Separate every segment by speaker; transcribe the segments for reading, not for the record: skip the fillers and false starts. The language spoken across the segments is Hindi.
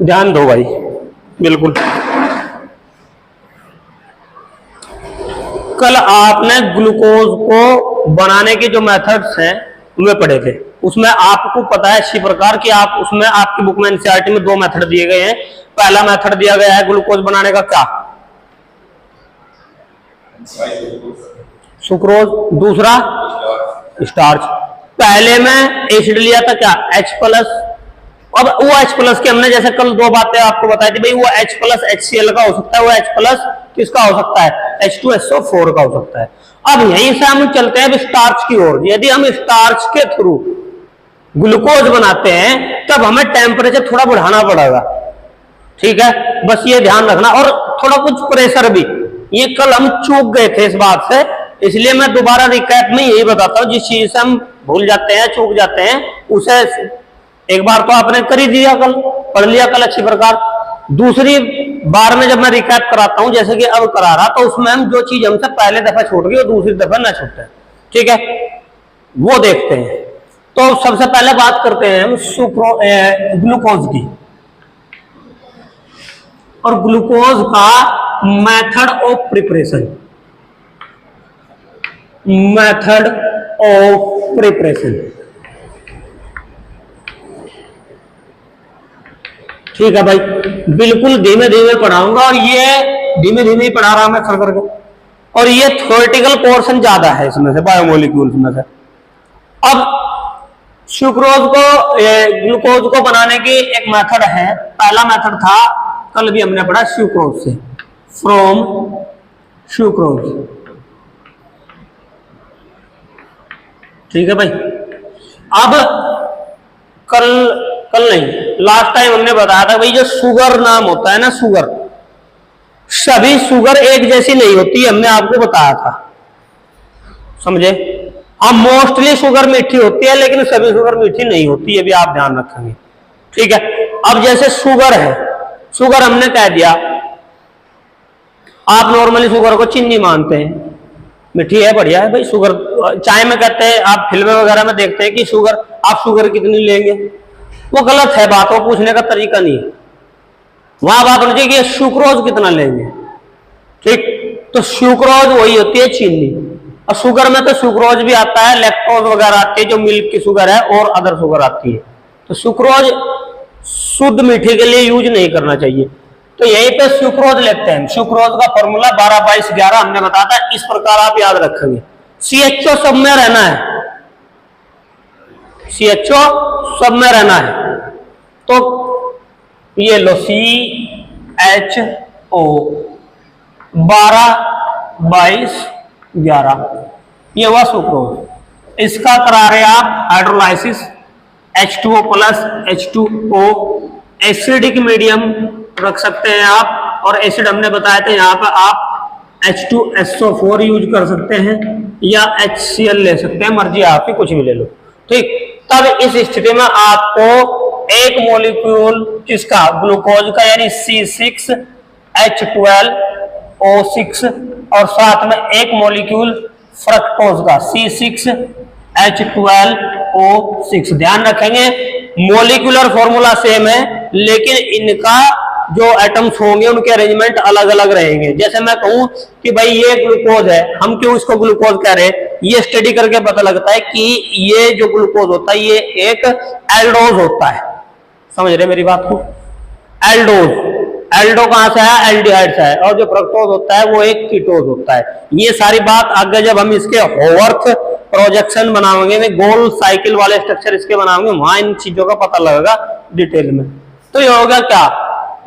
Speaker 1: ध्यान दो भाई, बिल्कुल। कल आपने ग्लूकोज को बनाने के जो मेथड्स हैं वे पढ़े थे। उसमें आपको पता है इसी प्रकार कि आप उसमें आपकी बुक में एनसीईआरटी में दो मेथड दिए गए हैं। पहला मेथड दिया गया है ग्लूकोज बनाने का क्या, सुक्रोज, दूसरा स्टार्च। पहले में एसिड लिया था क्या, H+। अब वो H+ के हमने जैसे कल दो बातें आपको बताई थी भाई, वो H+ HCl का हो सकता है, वो H+ किसका हो सकता है, H2SO4 का हो सकता है। अब यहीं से हम चलते हैं स्टार्च की ओर। यदि हम स्टार्च के थ्रू ग्लूकोज बनाते हैं तब हमें टेम्परेचर थोड़ा बढ़ाना पड़ेगा, ठीक है, बस ये ध्यान रखना। और थोड़ा कुछ प्रेशर भी, ये कल हम चूक गए थे इस बात से, इसलिए मैं दोबारा रिकैप में यही बताता हूं। जिस चीज से हम भूल जाते हैं, चूक जाते हैं, उसे एक बार तो आपने कर ही दिया, कल पढ़ लिया कल अच्छी प्रकार। दूसरी बार में जब मैं रिकैप कराता हूं जैसे कि अब करा रहा, तो उसमें हम जो चीज हमसे पहले दफा छूट गई वो दूसरी दफा ना छूटे, ठीक है, वो देखते हैं। तो सबसे पहले बात करते हैं हम ग्लूकोज की, और ग्लूकोज का method of preparation, method of preparation, ठीक है भाई, बिल्कुल धीमे धीमे पढ़ाऊंगा, और ये धीमे धीमे ही पढ़ा रहा मैं कर करके। और ये थ्योरेटिकल पोर्शन ज्यादा है इसमें से, बायोमोलिक्यूल्स में से। अब सुक्रोज को, ग्लूकोज को बनाने की एक मेथड है। पहला मेथड था, कल भी हमने पढ़ा, सुक्रोज से, फ्रॉम सुक्रोज, ठीक है भाई। अब कल नहीं, लास्ट टाइम हमने बताया था भाई, जो शुगर नाम होता है ना, शुगर, सभी शुगर एक जैसी नहीं होती, हमने आपको बताया था, समझे। अब मोस्टली शुगर मीठी होती है, लेकिन सभी शुगर मीठी नहीं होती, ये भी आप ध्यान रखेंगे, ठीक है। अब जैसे शुगर है, शुगर हमने कह दिया, आप नॉर्मली शुगर को चीनी मानते हैं, मीठी है, बढ़िया है भाई। शुगर चाय में कहते हैं, आप फिल्में वगैरह में देखते हैं कि शुगर, आप शुगर कितनी लेंगे, वो गलत है, बात वो पूछने का तरीका नहीं है। वहां बात होनी चाहिए कि सुक्रोज कितना लेंगे, ठीक। तो सुक्रोज वही होती है चीनी, और शुगर में तो सुक्रोज भी आता है, लैक्टोज वगैरह आती है जो मिल्क की शुगर है, और अदर शुगर आती है। तो सुक्रोज शुद्ध मीठे के लिए यूज नहीं करना चाहिए। तो यहीं पे सुक्रोज लेते हैं। सुक्रोज का फॉर्मूला 12-22-11 हमने बताया था, इस प्रकार आप याद रखेंगे। CHO सब में रहना है, CHO सब में रहना है। तो ये लो CHO 12-22-11, ये हुआ सुक्रोज। इसका करा रहे आप hydrolysis, H2O+, H2O, acidic medium रख सकते हैं आप, और एसिड हमने बताया था यहाँ पर आप H2SO4 यूज कर सकते हैं, या HCl ले सकते हैं, मर्जी आपकी, कुछ भी ले लो, ठीक। तब इस स्थिति में आपको एक मॉलिक्यूल किसका, ग्लूकोज का, यानी C6H12O6, और साथ में एक मॉलिक्यूल फ्रक्टोज का, C6H12O6। ध्यान रखेंगे मॉलिक्यूलर फॉर्मूला सेम है, लेकिन इनका जो एटम्स होंगे उनके अरेंजमेंट अलग अलग रहेंगे। जैसे मैं कहूं कि भाई ये ग्लूकोज है, हम क्यों इसको ग्लूकोज कह रहे हैं, ये स्टडी करके पता लगता है कि ये जो ग्लूकोज होता है ये एक एल्डोज होता है, समझ रहे मेरी बात को। एल्डोज, एल्डो कहां से है, एल्डिहाइड से है, और जो फ्रक्टोज होता है वो एक कीटोज होता है। ये सारी बात आगे जब हम इसके होवर्थ प्रोजेक्शन बनाएंगे, गोल साइकिल वाले स्ट्रक्चर इसके बनाएंगे, वहां इन चीजों का पता लगेगा डिटेल में। तो ये होगा क्या,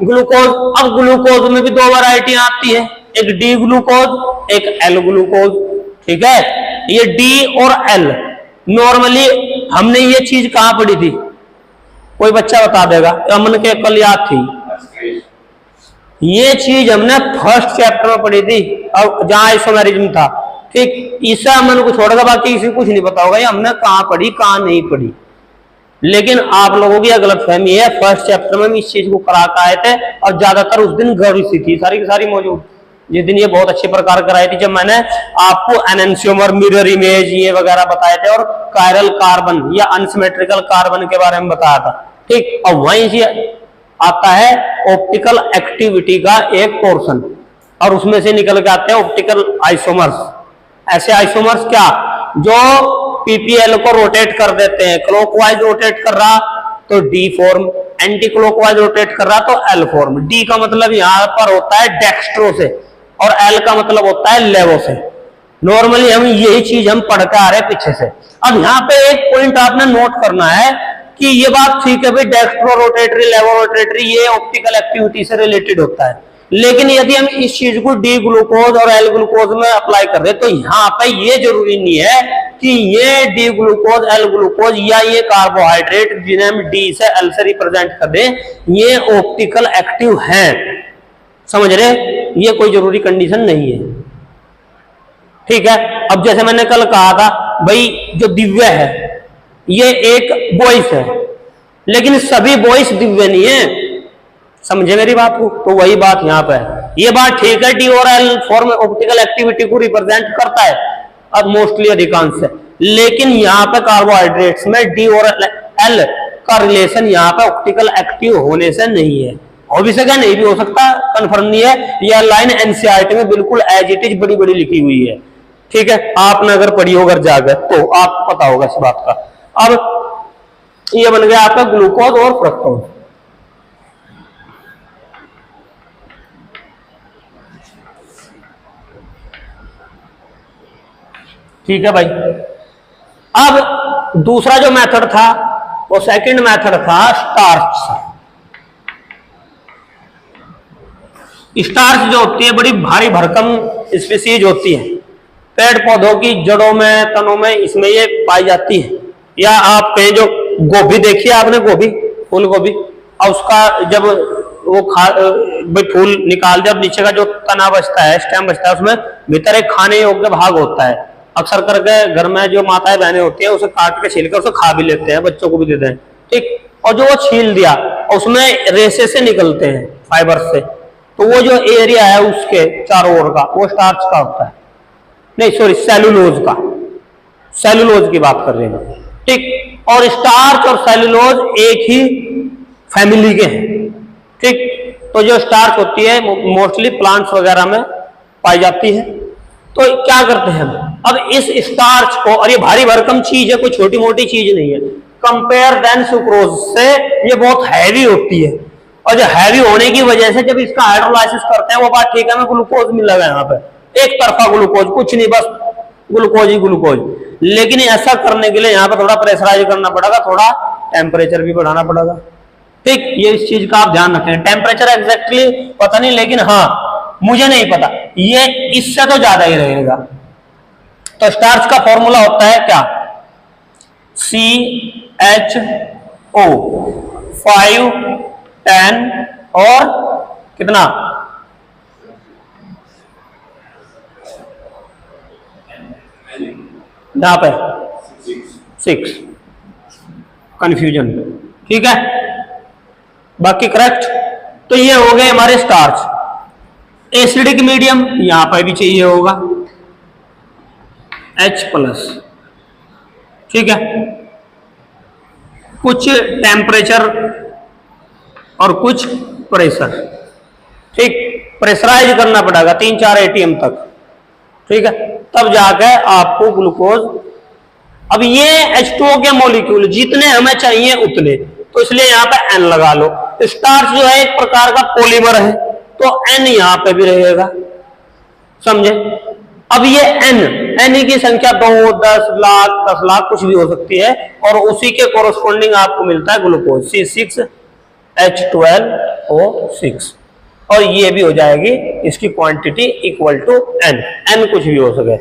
Speaker 1: ग्लूकोज। अब ग्लूकोज में भी दो वैरायटी आती है, एक डी ग्लूकोज, एक एल ग्लूकोज, ठीक है। ये डी और एल नॉर्मली हमने ये चीज कहां पढ़ी थी, कोई बच्चा बता देगा, अमन के कल याद थी। ये चीज हमने फर्स्ट चैप्टर में पढ़ी थी, और जहां आइसोमेरिज्म था, ठीक। ईसा अमन को छोड़कर बाकी किसी कुछ नहीं पता होगा ये हमने कहां पढ़ी कहां नहीं पढ़ी, लेकिन आप लोगों की गलतफहमी है, फर्स्ट चैप्टर में हम इस चीज को करा के आए थे और ज्यादातर उस दिन गौरी सी थी सारी की सारी मौजूद। जिस दिन ये बहुत अच्छे प्रकार कराई थी, जब मैंने आपको एनेंशियोमर, मिरर इमेज ये वगैरह बताए थे और कायरल कार्बन या अनसिमेट्रिकल कार्बन के बारे में बताया था। ठीक, और वहीं से आता है ऑप्टिकल एक्टिविटी का एक पोर्शन और उसमें से निकल के आते हैं ऑप्टिकल आइसोमर्स। ऐसे आइसोमर्स क्या, जो पीपीएल को रोटेट कर देते हैं, क्लॉकवाइज रोटेट कर रहा तो D form, anti clockwise rotate कर रहा तो एल फॉर्म। डी का मतलब यहां पर होता है डेक्स्ट्रो से और एल का मतलब होता है लेवो से। नॉर्मली हम यही चीज हम पढ़ के आ रहे हैं पीछे से। अब यहाँ पे एक पॉइंट आपने नोट करना है कि ये बात ठीक है भाई, डेक्स्ट्रो रोटेटरी, लेवो रोटेटरी ये ऑप्टिकल एक्टिविटी से रिलेटेड होता है, लेकिन यदि हम इस चीज को डी ग्लूकोज और एल ग्लूकोज में अप्लाई कर रहे हैं तो यहाँ पे ये जरूरी नहीं है कि ये डी ग्लूकोज, एल ग्लूकोज या ये कार्बोहाइड्रेट जिन्हें हम डी से एल से रिप्रेजेंट कर दें ये ऑप्टिकल एक्टिव हैं। समझ रहे, ये कोई जरूरी कंडीशन नहीं है। ठीक है, अब जैसे मैंने कल कहा था भाई, जो दिव्य है ये एक वॉइस है, लेकिन सभी वॉइस दिव्य नहीं है। समझे मेरी बात को? तो वही बात यहाँ पे है। ये बात ठीक है, डी और एल फॉर्म ऑप्टिकल एक्टिविटी को रिप्रेजेंट करता है अब मोस्टली अधिकांश से, लेकिन यहाँ पे कार्बोहाइड्रेट्स में डी और एल का रिलेशन यहाँ पे ऑप्टिकल एक्टिव होने से नहीं है। हो भी सके, नहीं भी हो सकता, कंफर्म नहीं है। यह लाइन एनसीईआरटी में बिल्कुल एज इट इज बड़ी बड़ी लिखी हुई है। ठीक है, आपने अगर पढ़ी हो, अगर जाकर तो आपको पता होगा इस बात का। अब ये बन गया आपका ग्लूकोज और फ्रक्टोज। ठीक है भाई, अब दूसरा जो मेथड था वो सेकंड मेथड था स्टार्च। स्टार्च जो होती है बड़ी भारी भरकम स्पीसीज होती है, पेड़ पौधों की जड़ों में, तनों में इसमें ये पाई जाती है। या आप कहें जो गोभी देखिए आपने, गोभी, फूल गोभी, और उसका जब वो फूल निकाल दिया, नीचे का जो तना बचता है, स्टेम बचता है, उसमें भीतर एक खाने योग्य भाग होता है। अक्सर करके घर में जो माताएं बहनें होती हैं उसे काट के छील कर उसे खा भी लेते हैं, बच्चों को भी देते हैं। ठीक, और जो वो छील दिया उसमें रेसे से निकलते हैं, फाइबर से, तो वो जो एरिया है उसके चारों ओर का वो स्टार्च का होता है। नहीं सॉरी, सेलुलोज का, सेलुलोज की बात कर रहे हैं। ठीक, और स्टार्च और सेलुलोज एक ही फैमिली के हैं। ठीक, तो जो स्टार्च होती है मोस्टली प्लांट्स वगैरह में पाई जाती है। तो क्या करते हैं हम अब इस स्टार्च को, और ये भारी भरकम चीज है, कोई छोटी मोटी चीज नहीं है, कंपेयर देन सुक्रोज से ये बहुत हैवी होती है। और जो हैवी होने की वजह से जब इसका हाइड्रोलाइसिस करते हैं वो बात ठीक है, हमें ग्लूकोज मिल रहा है यहाँ पे, एक तरफा ग्लूकोज, कुछ नहीं, बस ग्लूकोज ही ग्लूकोज। लेकिन ऐसा करने के लिए यहाँ पे थोड़ा प्रेशराइज करना पड़ेगा, थोड़ा टेम्परेचर भी बढ़ाना पड़ेगा। ठीक, ये इस चीज का आप ध्यान रखें। टेम्परेचर एग्जैक्टली पता नहीं, लेकिन हाँ मुझे नहीं पता, ये इससे तो ज्यादा ही रहेगा। तो स्टार्च का फॉर्मूला होता है क्या, CHO 5 10 और कितना, यहां पे 6, कंफ्यूजन। ठीक है, बाकी करेक्ट। तो ये हो गए हमारे स्टार्च। एसिडिक मीडियम यहां पर भी चाहिए होगा H+। ठीक है, कुछ टेम्परेचर और कुछ प्रेशर। ठीक, प्रेशराइज करना पड़ेगा 3-4 ATM तक। ठीक है, तब जाकर आपको ग्लूकोज। अब ये H2O के मॉलिक्यूल जितने हमें चाहिए उतने, तो इसलिए यहां पे N लगा लो। स्टार्च जो है एक प्रकार का पॉलीमर है, तो N यहां पे भी रहेगा। समझे? अब ये N की संख्या 2, 10 लाख, 10 लाख कुछ भी हो सकती है, और उसी के कोरोस्पोंडिंग आपको मिलता है ग्लूकोज C6H12O6, और ये भी हो जाएगी इसकी क्वांटिटी इक्वल टू N कुछ भी हो सके।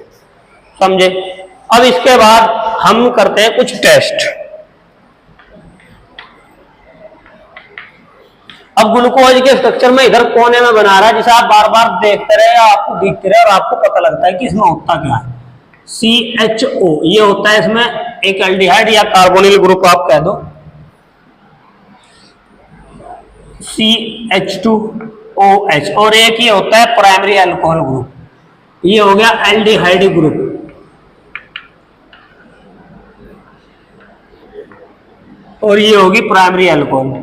Speaker 1: समझे? अब इसके बाद हम करते हैं कुछ टेस्ट। अब ग्लूकोज के स्ट्रक्चर में इधर कोने में बना रहा है, जिसे आप बार बार देखते रहे, आपको दिखते रहे और आपको पता लगता है कि इसमें होता क्या है। CHO ये होता है इसमें एक एल्डिहाइड या कार्बोनिल ग्रुप आप कह दो, CH2OH, और एक ये होता है प्राइमरी अल्कोहल ग्रुप, ये हो गया एल्डिहाइड ग्रुप। और ये होगी प्राइमरी अल्कोहल,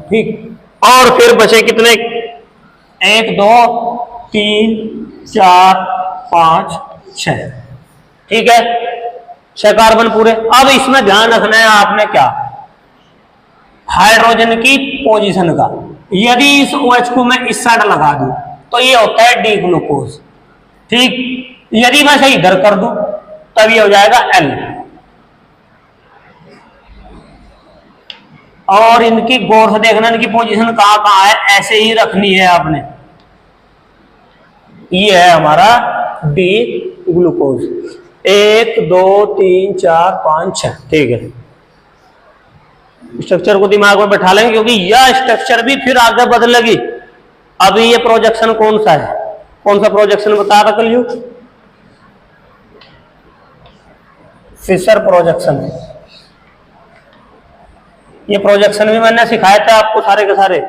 Speaker 1: ठीक। और फिर बचे कितने, 1 2 3 4 5 6, ठीक है, 6 कार्बन पूरे। अब इसमें ध्यान रखना है आपने क्या, हाइड्रोजन की पोजीशन का। यदि इस OH को मैं इस साइड लगा दूं तो ये होता है डी ग्लूकोज, ठीक। यदि मैं इसे इधर कर दूं तब ये हो जाएगा L। और इनकी गौर से देखना, इनकी पोजीशन कहां कहां है, ऐसे ही रखनी है आपने। ये है हमारा डी ग्लूकोज, 1 2 3 4 5 6, ठीक है। स्ट्रक्चर को दिमाग में बैठा लेंगे क्योंकि यह स्ट्रक्चर भी फिर आगे बदलेगी। अभी ये प्रोजेक्शन कौन सा है, कौन सा प्रोजेक्शन बता रहा कल, फिशर प्रोजेक्शन। ये प्रोजेक्शन भी मैंने सिखाए थे आपको सारे के सारे,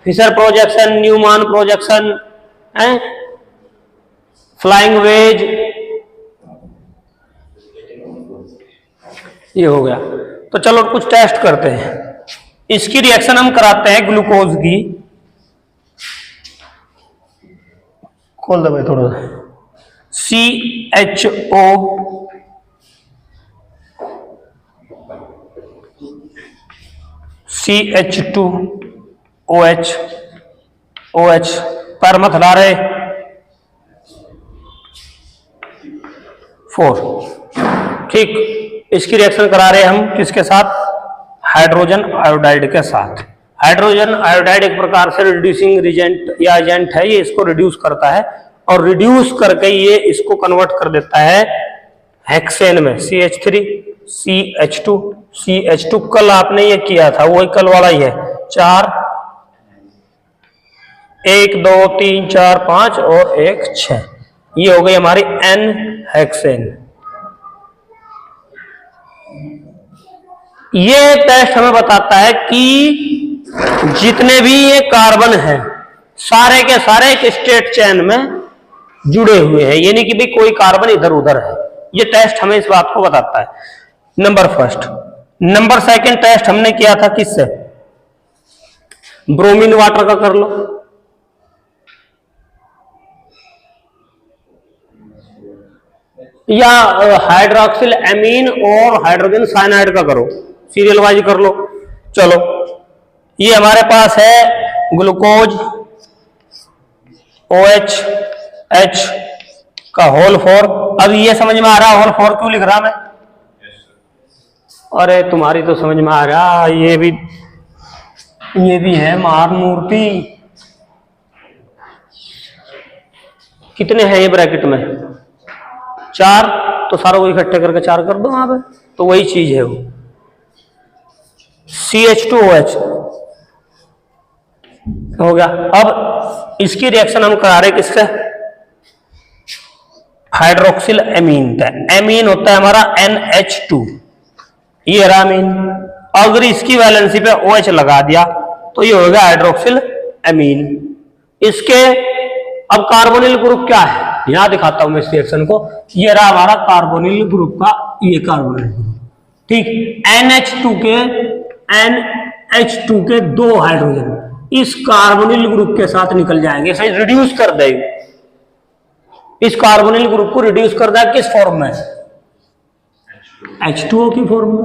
Speaker 1: Fischer projection, Newman projection, flying wedge, ये हो गया। तो चलो कुछ टेस्ट करते हैं। इसकी रिएक्शन हम कराते हैं ग्लूकोज की, खोल दो भाई थोड़ा सा, CHO CH2OH, OH पर मत ला रहे, 4, ठीक। इसकी रिएक्शन करा रहे हम किसके साथ, हाइड्रोजन आयोडाइड के साथ। हाइड्रोजन आयोडाइड एक प्रकार से रिड्यूसिंग रिजेंट या एजेंट है, ये इसको रिड्यूस करता है और रिड्यूस करके ये इसको कन्वर्ट कर देता है हेक्सेन में, CH3 CH2 CH2। कल आपने ये किया था, वही कल वाला ही है, 4 1 2 3 4 5 और 1 6, ये हो गई हमारी N हेक्सेन। ये टेस्ट हमें बताता है कि जितने भी ये कार्बन हैं सारे के सारे एक स्टेट चेन में जुड़े हुए हैं, यानी कि भाई कोई कार्बन इधर उधर है। ये टेस्ट हमें इस बात को बताता है, number first. Number second test हमने किया था किससे, ब्रोमीन वाटर का कर लो, या हाइड्रोक्सिल एमीन और हाइड्रोजन साइनाइड का करो, सीरियल वाइज कर लो। चलो ये हमारे पास है ग्लूकोज OH H का होल 4। अब ये समझ में आ रहा है होल 4 क्यों लिख रहा मैं, अरे तुम्हारी तो समझ में आ रहा, ये भी है महान मूर्ति। कितने हैं ये ब्रैकेट में, 4, तो सारों को इकट्ठे करके 4 कर दो वहां पे, तो वही चीज है वो, CH2OH हो गया। अब इसकी रिएक्शन हम करा रहे किससे, हाइड्रोक्सिल एमीन का। एमीन होता है हमारा NH2, ये रहा अमीन। अगर इसकी वैलेंसी पे OH लगा दिया तो ये होगा हाइड्रोक्सिल एमीन। इसके अब कार्बोनिल ग्रुप क्या है, यहां दिखाता हूं मैं इस रिएक्शन को। ये रहा हमारा कार्बोनिल ग्रुप का, ये कार्बोनिल ग्रुप, ठीक। NH2 के 2 हाइड्रोजन इस कार्बोनिल ग्रुप के साथ निकल जाएंगे, सही रिड्यूस कर देंगे। इस कार्बोनिल ग्रुप को रिड्यूस कर दिया किस फॉर्म में, H2O की फॉर्म में।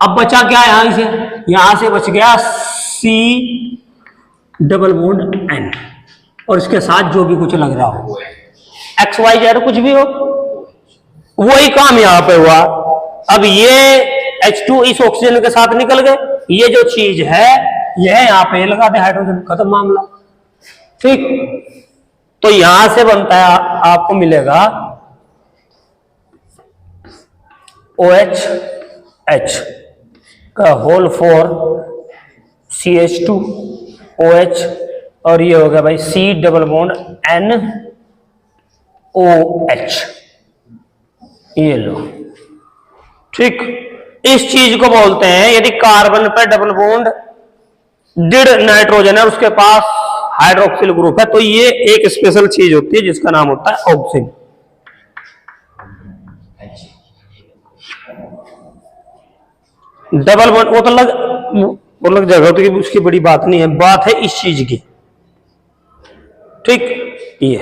Speaker 1: अब बचा क्या यहां से बच गया C डबल बॉन्ड N, और इसके साथ जो भी कुछ लग रहा हो, XYZ कुछ भी हो, वही काम यहां पे हुआ। अब ये H2 इस ऑक्सीजन के साथ निकल गए, ये जो चीज है यह यहां पे लगा दे हाइड्रोजन, खत्म मामला, ठीक। तो यहां से बनता है आपको मिलेगा OH H का होल 4 CH2OH, और ये हो गया भाई C डबल बॉन्ड NOH, ये लो, ठीक। इस चीज को बोलते हैं, यदि कार्बन पर डबल बॉन्ड डिड नाइट्रोजन है और उसके पास हाइड्रोक्सिल ग्रुप है, तो ये एक स्पेशल चीज होती है जिसका नाम होता है ऑक्सिन। डबल बॉन्ड वो तो लग जाएगा, तो उसकी बड़ी बात नहीं है, बात है इस चीज की। ठीक, ये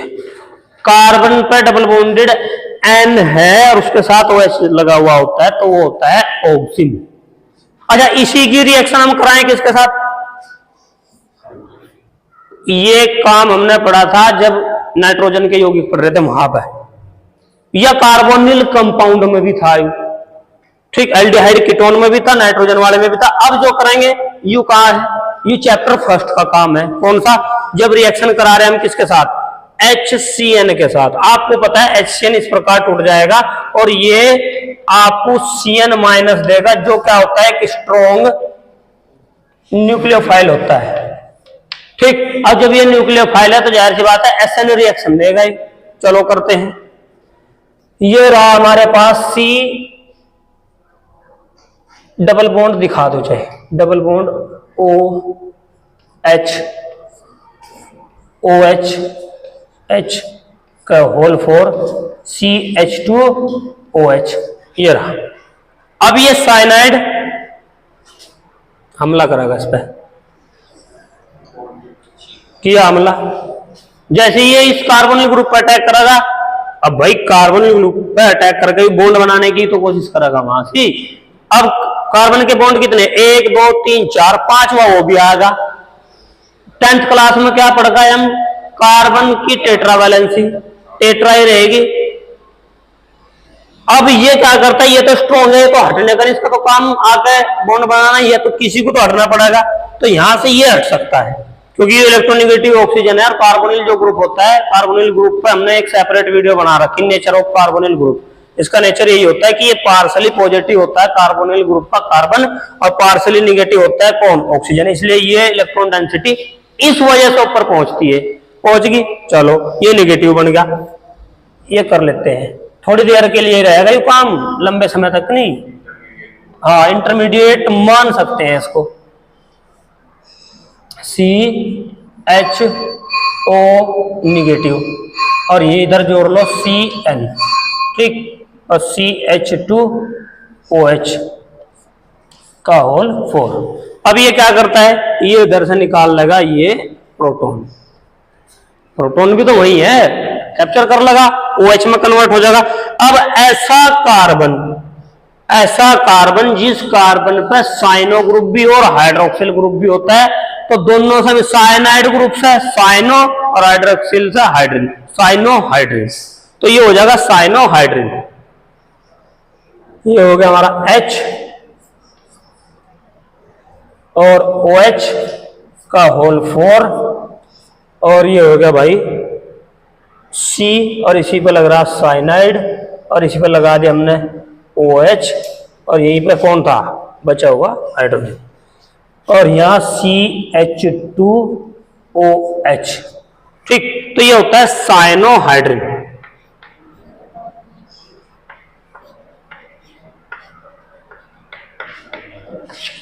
Speaker 1: कार्बन पर डबल बॉन्डेड एन है और उसके साथ OH लगा हुआ होता है, तो वो होता है ऑक्सिन। अच्छा, इसी की रिएक्शन हम कराएं किसके साथ? ये काम हमने पढ़ा था जब नाइट्रोजन के यौगिक पढ़ रहे थे वहां पर, या कार्बोनिल कंपाउंड में भी था। ठीक, एल्डिहाइड कीटोन में भी था, नाइट्रोजन वाले में भी था। अब जो करेंगे यू कहां है? यू चैप्टर फर्स्ट का काम है। कौन सा? जब रिएक्शन करा रहे हैं हम किसके साथ? HCN के साथ। आपको पता है HCN इस प्रकार टूट जाएगा और ये आपको CN माइनस देगा, जो क्या होता है? एक स्ट्रॉन्ग न्यूक्लियोफाइल होता है। ठीक, अब जब ये न्यूक्लियोफाइल है तो जाहिर सी बात है SN रिएक्शन देगा ही। चलो करते हैं। ये रहा हमारे पास C डबल बॉन्ड दिखा दो, चाहे डबल बॉन्ड OH का होल फोर CH2OH, ये रहा। अब ये साइनाइड हमला करेगा इस पे, किया हमला। जैसे ये इस कार्बोनिल ग्रुप पर अटैक करेगा, अब भाई कार्बोनिल ग्रुप पर अटैक करके बॉन्ड बनाने की तो कोशिश करेगा वहां से। अब कार्बन के बॉन्ड कितने? 1 2 3 4, पांचवा वो भी आएगा। 10th क्लास में क्या पढ़ गए हम? कार्बन की टेट्रावैलेंसी, टेट्रा ही रहेगी। अब ये क्या करता है? ये तो स्ट्रॉन्ग है, तो हटने का इसका तो काम आके बॉन्ड बनाना ही है, तो किसी को तो हटना पड़ेगा। तो यहां से ये हट सकता है क्योंकि ये इलेक्ट्रोनेगेटिव ऑक्सीजन है। और कार्बोनिल जो ग्रुप होता है, कार्बोनिल ग्रुप पे हमने एक सेपरेट वीडियो बना रखी, नेचर ऑफ कार्बोनिल ग्रुप। इसका नेचर यही होता है कि ये पार्सली पॉजिटिव होता है कार्बोनिल ग्रुप का कार्बन, और पार्सली निगेटिव होता है कौन? ऑक्सीजन। इसलिए ये इलेक्ट्रॉन डेंसिटी इस वजह से ऊपर पहुंचती है, पहुंच गई। चलो ये निगेटिव बन गया, ये कर लेते हैं थोड़ी देर के लिए रहेगा ये काम, लंबे समय तक नहीं। हाँ, इंटरमीडिएट मान सकते हैं इसको। CHO निगेटिव और ये इधर जोड़ लो CN, ठीक, और CH2OH का होल 4। अब ये क्या करता है? ये इधर से निकाल लेगा ये प्रोटॉन, प्रोटॉन भी तो वही है, कैप्चर कर लेगा, OH में कन्वर्ट हो जाएगा। अब ऐसा कार्बन जिस कार्बन पर साइनो ग्रुप भी और हाइड्रोक्सिल ग्रुप भी होता है, तो दोनों से साइनाइड ग्रुप से साइनो और हाइड्रोक्सिल से हाइड्रिन, साइनोहाइड्रिन, तो ये हो जाएगा साइनोहाइड्रिन। ये हो गया हमारा H और OH का होल 4, और ये हो गया भाई C, और इसी पे लग रहा साइनाइड, और इसी पे लगा दिया हमने OH, और यहीं पे कौन था बचा हुआ? हाइड्रोजन, और यहां CH2OH, ठीक। तो ये होता है साइनोहाइड्रिन।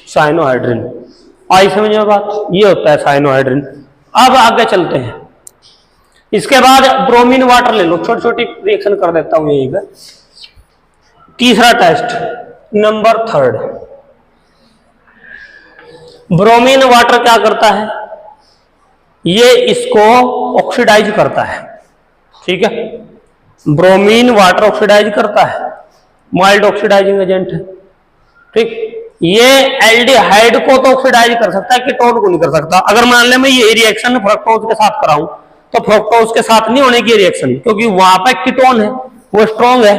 Speaker 1: साइनोहाइड्रिन आई समझ में बात? ये होता है साइनोहाइड्रिन। अब आगे चलते हैं। इसके बाद ब्रोमीन वाटर ले लो, छोटी छोटी रिएक्शन कर देता हूं यही पे। तीसरा टेस्ट, नंबर 3। ब्रोमीन वाटर क्या करता है? ये इसको ऑक्सीडाइज करता है, ठीक है। ब्रोमीन वाटर ऑक्सीडाइज करता है, माइल्ड ऑक्सीडाइजिंग एजेंट है, ठीक। ये एल्डिहाइड को तो ऑक्सीडाइज कर सकता है, कीटोन को नहीं कर सकता। अगर मान ले मैं ये रिएक्शन फ्रक्टोज के साथ कराऊं तो फ्रक्टोज के साथ नहीं होने की रिएक्शन, क्योंकि वहां पे कीटोन है, वो स्ट्रॉन्ग है,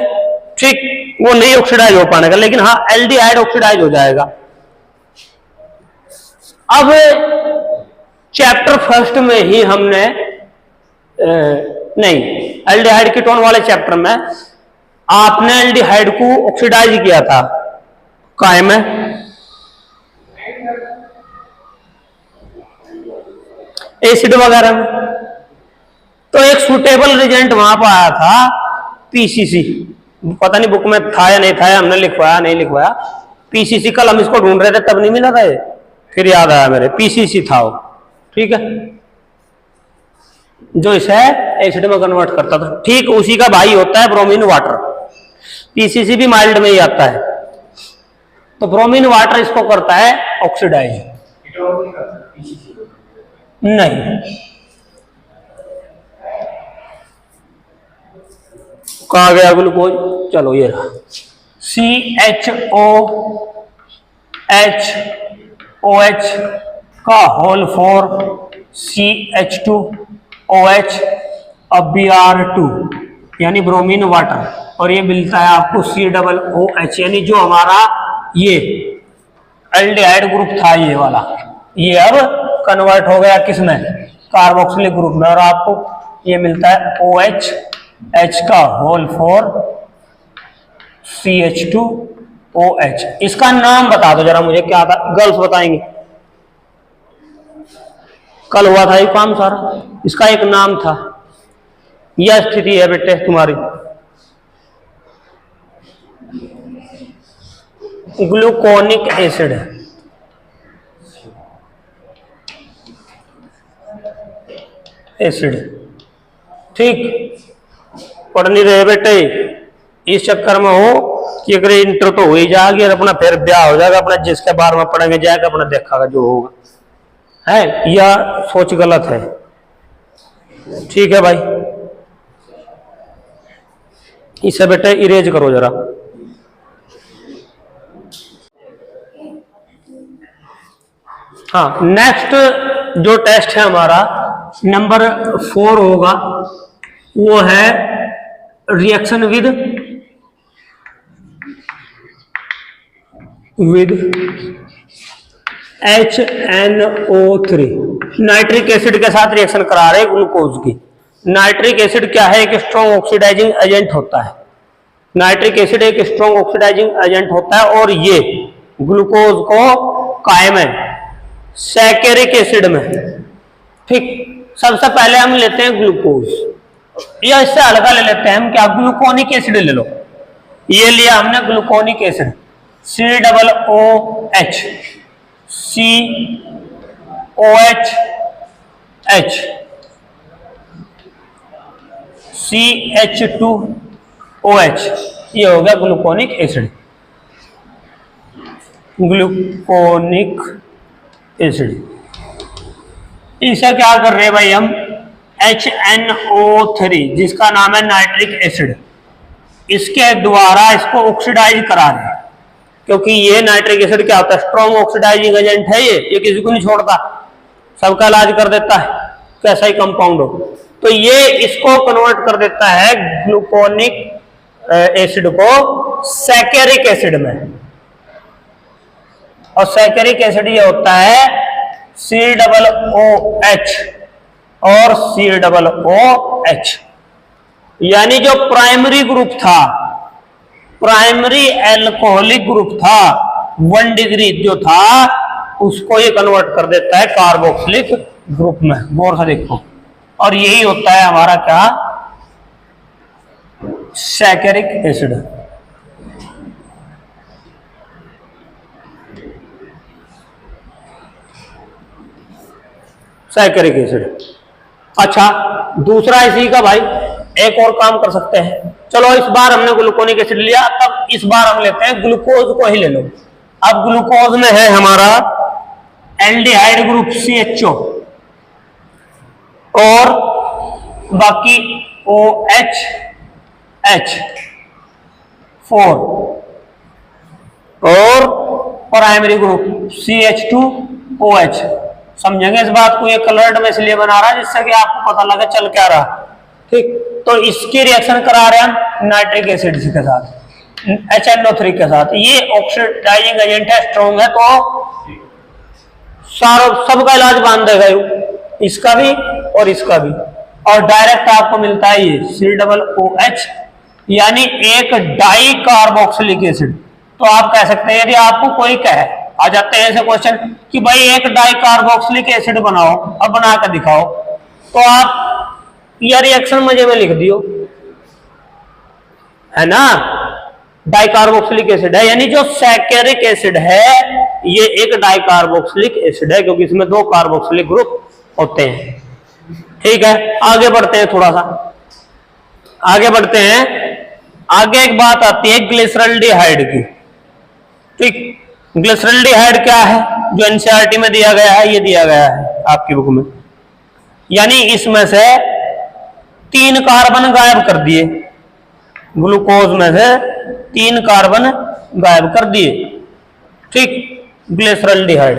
Speaker 1: ठीक, वो नहीं ऑक्सीडाइज हो पाने का। लेकिन हाँ, एल्डिहाइड ऑक्सीडाइज हो जाएगा। अब चैप्टर फर्स्ट में ही हमने नहीं, एल्डिहाइड कीटोन वाले चैप्टर में आपने एल्डिहाइड को ऑक्सीडाइज किया था, काय में? एसिड वगैरह में। तो एक सुटेबल रिजेंट वहां पर आया था PCC, पता नहीं बुक में था या नहीं था, हमने लिखवाया नहीं लिखवाया, पीसीसी कल हम इसको ढूंढ रहे थे तब नहीं मिला था ये, फिर याद आया मेरे, पीसीसी था वो। ठीक है, जो इसे एसिड में कन्वर्ट करता था, ठीक उसी का भाई होता है ब्रोमीन वाटर। पीसीसी भी माइल्ड में ही आता है। तो ब्रोमीन वाटर इसको करता है ऑक्सीडाइज। नहीं, कहा गया ग्लूकोज, चलो ये रहा CHOOH का होल फॉर CH2OH अब Br2 यानी ब्रोमीन वाटर, और ये मिलता है आपको COOH, यानी जो हमारा ये एल्डिहाइड ग्रुप था ये वाला, ये अब कन्वर्ट हो गया किसमें, कार्बोक्सिलिक ग्रुप में, और आपको ये मिलता है OH H का होल फॉर CH2OH। इसका नाम बता दो जरा मुझे, क्या था? गर्ल्स बताएंगे, कल हुआ था ये काम सारा, इसका एक नाम था। यह स्थिति है बेटे तुम्हारी, ग्लूकोनिक एसिड है। एसिड, ठीक, पढ़ नहीं रहे बेटे, इस चक्कर में हो कि अगर इंटर तो हो ही जाएगी और अपना फिर ब्याह हो जाएगा अपना, जिसके बारे में पढ़ेंगे जाएगा अपना देखागा जो होगा, है या सोच गलत है। ठीक है भाई, इसे बेटे इरेज करो जरा। हाँ, नेक्स्ट जो टेस्ट है हमारा नंबर 4 होगा, वो है reaction with HNO3। Nitric acid के साथ रिएक्शन करा रहे ग्लूकोज की। नाइट्रिक एसिड क्या है? एक स्ट्रॉन्ग ऑक्सीडाइजिंग एजेंट होता है। नाइट्रिक एसिड एक स्ट्रॉन्ग ऑक्सीडाइजिंग एजेंट होता है, और ये ग्लूकोज को कायम है सैकेरिक एसिड में। ठीक, सबसे पहले हम लेते हैं ग्लूकोज, या इससे हल्का ले लेते हैं हम, क्या, ग्लूकोनिक एसिड ले लो। ये लिया हमने ग्लूकोनिक एसिड, COOH CH2OH, ये हो गया ग्लूकोनिक एसिड। ग्लूकोनिक एसिड, इसे क्या कर रहे हैं भाई हम, HNO3 जिसका नाम है नाइट्रिक एसिड, इसके द्वारा इसको ऑक्सीडाइज करा रहे हैं, क्योंकि ये नाइट्रिक एसिड क्या होता है, स्ट्रॉन्ग ऑक्सीडाइजिंग एजेंट है। ये किसी को नहीं छोड़ता, सबका इलाज कर देता है, कैसा ही कंपाउंड हो। तो ये इसको कन्वर्ट कर देता है ग्लूकोनिक एसिड को सैकेरिक एसिड में, और सैकेरिक एसिड ये होता है COOH और COOH, यानी जो प्राइमरी ग्रुप था, प्राइमरी एल्कोहलिक ग्रुप था 1 डिग्री जो था, उसको ये कन्वर्ट कर देता है कार्बोक्सिलिक ग्रुप में। गौर से देखो, और यही होता है हमारा क्या, सैकेरिक एसिड। सैकेरिक एसिड। अच्छा, दूसरा इसी का भाई एक और काम कर सकते हैं। चलो इस बार हमने ग्लूकोनिक एसिड लिया, तब इस बार हम लेते हैं ग्लूकोज को ही ले लो। अब ग्लूकोज में है हमारा एल्डिहाइड ग्रुप CHO और बाकी OH4 और प्राइमरी ग्रुप CH2OH। समझेंगे इस बात को, ये कलर्ड में इसलिए बना रहा है जिससे कि आपको पता लगे चल क्या रहा। ठीक, तो इसकी रिएक्शन करा रहे हैं हम नाइट्रिक एसिड के साथ, HNO3 के साथ। ये ऑक्सीडाइजिंग एजेंट है, स्ट्रॉन्ग है, तो सारा सबका इलाज बांध देगा, इसका भी और इसका भी। और डायरेक्ट आपको मिलता है ये COOH, यानी एक डाई कार्बोक्सिलिक एसिड। तो आप कह सकते हैं, यदि आपको कोई कहे, आ जाते हैं ऐसे क्वेश्चन कि भाई एक डाई कार्बोक्सिलिक एसिड बनाओ, अब बना कर दिखाओ, तो आप यह रिएक्शन मजे में लिख दियो, है ना। डाइकार्बोक्सिलिक एसिड है, यानी जो सैकेरिक एसिड है ये एक डाइकार्बोक्सिलिक एसिड है, क्योंकि इसमें 2 कार्बोक्सिलिक ग्रुप होते हैं। ठीक है, आगे बढ़ते हैं, थोड़ा सा आगे बढ़ते हैं। आगे एक बात आती है ग्लिसरॉल्डिहाइड की। ठीक, ग्लिसरॉल्डिहाइड क्या है, जो एनसीईआरटी में दिया गया है, ये दिया गया है आपकी बुक में, यानी इसमें से 3 कार्बन गायब कर दिए, ग्लूकोज में से 3 कार्बन गायब कर दिए। ठीक, ग्लिसरॉल्डिहाइड।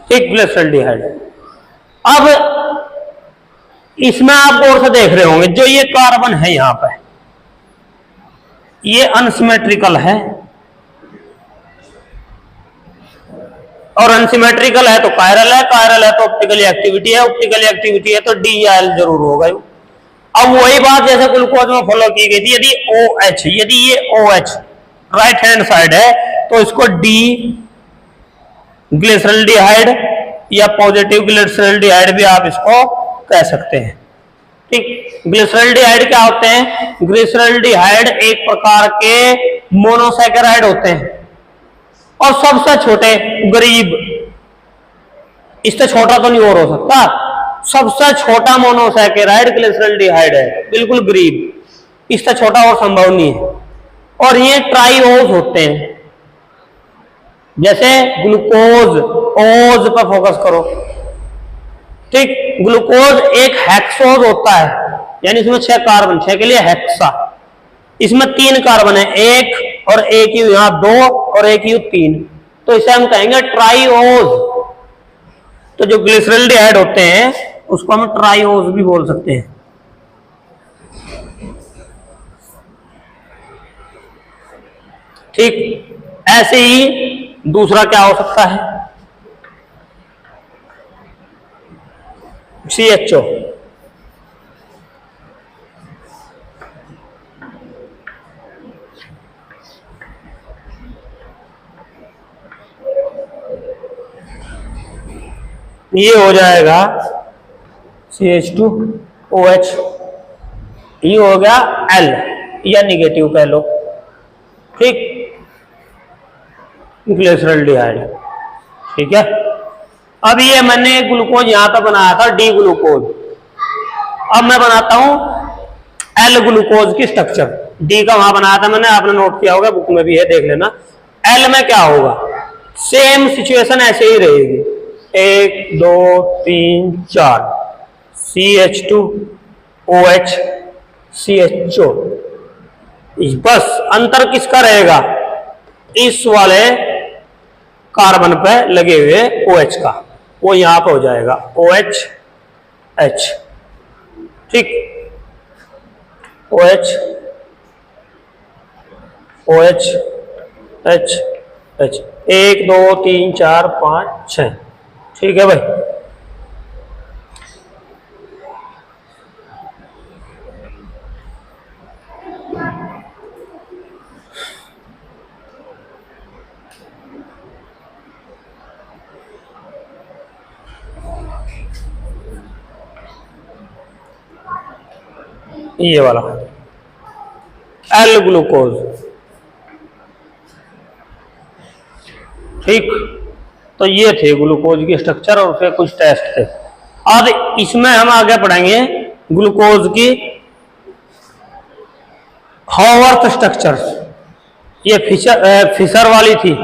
Speaker 1: ठीक, ग्लिसरॉल्डिहाइड। अब इसमें आप गौर से देख रहे होंगे, जो ये कार्बन है यहां पे, ये अनसिमेट्रिकल है, और अनसिमेट्रिकल है तो कायरल है, कायरल है तो ऑप्टिकली एक्टिविटी है, ऑप्टिकली एक्टिविटी है तो डी या एल जरूर होगा। अब वही बात जैसे ग्लूकोज में फॉलो की गई थी, यदि OH, यदि ये OH राइट हैंड साइड है तो इसको डी ग्लिसरॉल्डिहाइड या पॉजिटिव ग्लिसरॉल्डिहाइड भी आप इसको कह सकते हैं। ठीक, ग्लिसरॉल्डिहाइड क्या होते हैं, ग्लिसरॉल्डिहाइड एक प्रकार के मोनोसैकेराइड होते हैं, और सबसे छोटे गरीब, इससे छोटा तो नहीं और हो सकता, सबसे छोटा मोनोसैकेराइड ग्लिसरॉल्डिहाइड है, बिल्कुल गरीब, इससे छोटा और संभव नहीं है। और ये ट्राईओज होते हैं, जैसे ग्लूकोज, ओज पर फोकस करो। ठीक, ग्लूकोज एक हेक्सोज होता है, यानी इसमें 6 कार्बन, 6 के लिए हेक्सा, इसमें 3 कार्बन है, एक और एक यू यहां 2 और एक यू 3, तो इसे हम कहेंगे ट्राईओज। तो जो ग्लिसरॉल्डिहाइड होते हैं उसको हम ट्राईओज भी बोल सकते हैं। ठीक, ऐसे ही दूसरा क्या हो सकता है, CHO। ये हो जाएगा CH2OH, ये हो गया L या निगेटिव कह लो। ठीक, ग्लिसरॉल्डिहाइड। ठीक है, अब ये मैंने ग्लूकोज यहां पर बनाया था डी ग्लूकोज, अब मैं बनाता हूं एल ग्लूकोज की स्ट्रक्चर। डी का वहां बनाया था मैंने, आपने नोट किया होगा, बुक में भी है, देख लेना। एल में क्या होगा, सेम सिचुएशन ऐसे ही रहेगी, 1 2 3 4 CH2OH CHO। बस अंतर किसका रहेगा, इस वाले कार्बन पे लगे हुए OH का, वो यहां पे हो जाएगा OH-H। ठीक, OH OH-H H, 1 2 3 4 5 6। ठीक है भाई, ये वाला एल ग्लूकोज। ठीक, तो ये थे ग्लूकोज की स्ट्रक्चर और फिर कुछ टेस्ट थे। अब इसमें हम आगे पढ़ेंगे ग्लूकोज की हॉवर्थ स्ट्रक्चर। ये फिशर वाली थी,